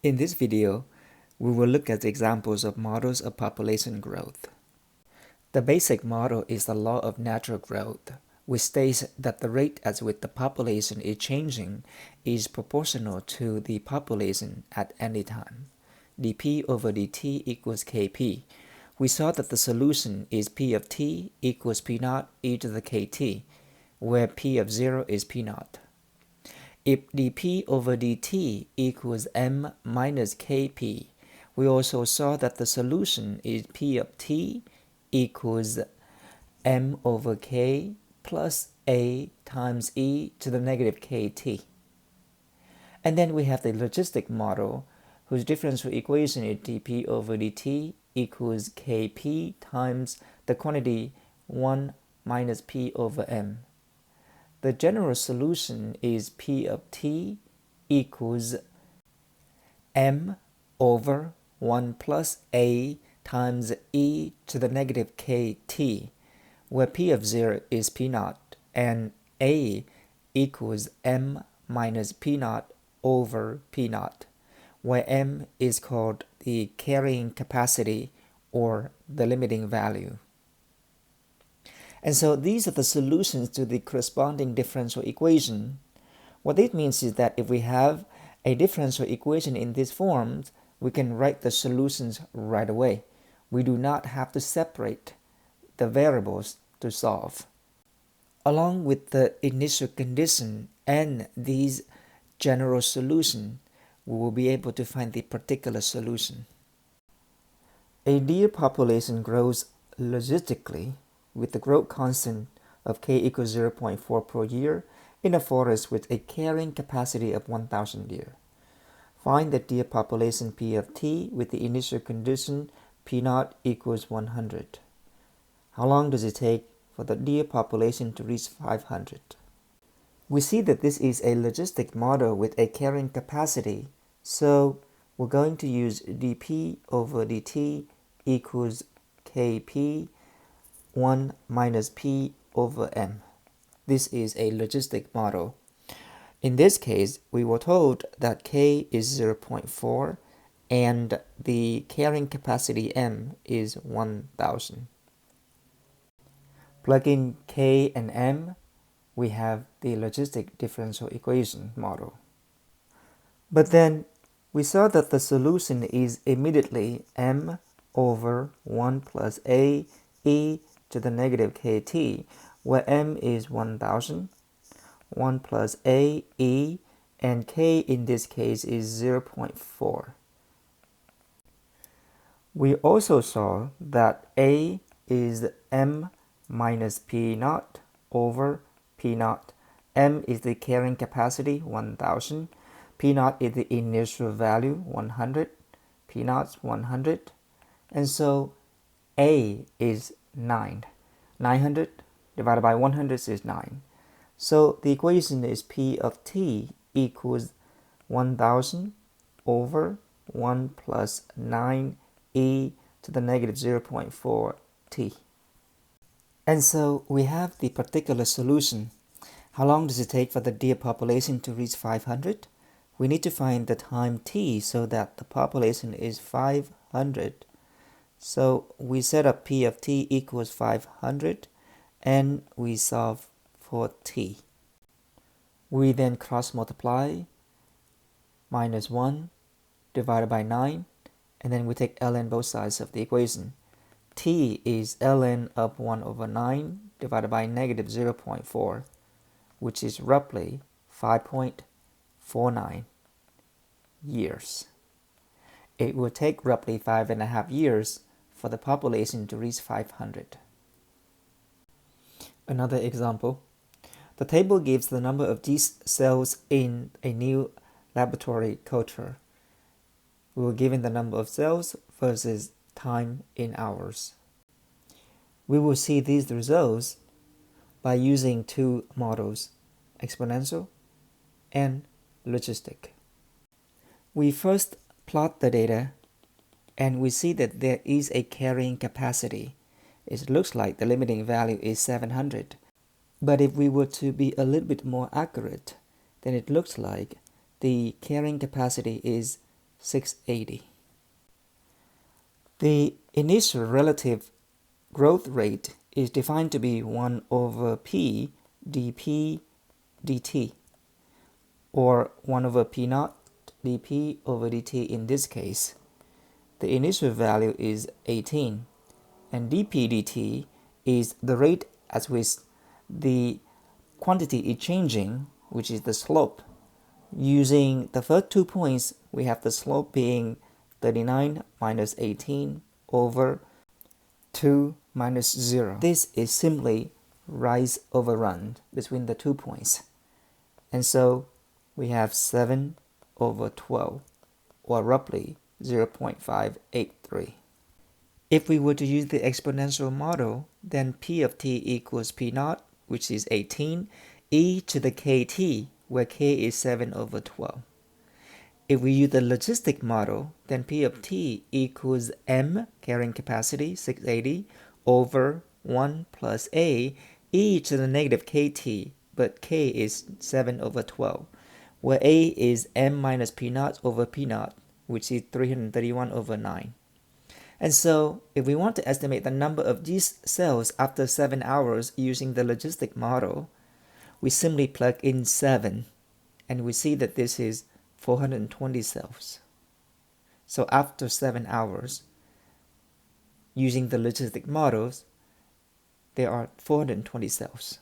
In this video, we will look at examples of models of population growth. The basic model is the law of natural growth, which states that the rate at which the population is changing is proportional to the population at any time. dp over dt equals kp. We saw that the solution is p of t equals p naught e to the kt, where p of 0 is p naught. If dp over dt equals m minus kp, we also saw that the solution is p of t equals m over k plus a times e to the negative kt. And then we have the logistic model, whose differential equation is dp over dt equals kp times the quantity 1 minus p over m. The general solution is p of t equals m over 1 plus a times e to the negative kt, where p of 0 is p naught and a equals m minus p naught over p naught, where m is called the carrying capacity or the limiting value. And so these are the solutions to the corresponding differential equation. What this means is that if we have a differential equation in this form, we can write the solutions right away. We do not have to separate the variables to solve. Along with the initial condition and these general solution, we will be able to find the particular solution. A deer population grows logistically with the growth constant of k equals 0.4 per year in a forest with a carrying capacity of 1,000 deer. Find the deer population p of t with the initial condition p naught equals 100. How long does it take for the deer population to reach 500? We see that this is a logistic model with a carrying capacity, so we're going to use dp over dt equals kp 1 minus p over m. This is a logistic model. In this case, we were told that k is 0.4 and the carrying capacity m is 1,000. Plug in k and m, we have the logistic differential equation model. But then we saw that the solution is immediately m over 1 plus a e to the negative kt, where m is 1,000, 1 plus a e, and k in this case is 0.4. We also saw that a is m minus p naught over p naught. M is the carrying capacity, 1,000. P naught is the initial value, 100. P naught's 100. And so a is 9. 900 divided by 100 is 9. So the equation is p of t equals 1,000 over 1 plus 9 e to the negative 0.4 t. And so we have the particular solution. How long does it take for the deer population to reach 500? We need to find the time t so that the population is 500. So we set up p of t equals 500 and we solve for t. We then cross multiply minus 1 divided by 9, and then we take ln both sides of the equation. T is ln of 1 over 9 divided by negative 0.4, which is roughly 5.49 years. It will take roughly 5.5 years for the population to reach 500. Another example. The table gives the number of these cells in a new laboratory culture. We were given the number of cells versus time in hours. We will see these results by using two models, exponential and logistic. We first plot the data and we see that there is a carrying capacity. It looks like the limiting value is 700. But if we were to be a little bit more accurate, then it looks like the carrying capacity is 680. The initial relative growth rate is defined to be 1 over p dp dt, or 1 over p naught dp over dt in this case. The initial value is 18, and dp dt is the rate at which the quantity is changing, which is the slope. Using the first 2 points, we have the slope being 39 minus 18 over 2 minus 0. This is simply rise over run between the 2 points. And so we have 7 over 12, or roughly 0.583. If we were to use the exponential model, then P of t equals P naught, which is 18, e to the kt, where k is 7 over 12. If we use the logistic model, then P of t equals m, carrying capacity, 680, over 1 plus a, e to the negative kt, but k is 7 over 12, where a is m minus p naught over p naught, which is 331 over 9. And so, if we want to estimate the number of these cells after 7 hours using the logistic model, we simply plug in 7, and we see that this is 420 cells. So after 7 hours, using the logistic models, there are 420 cells.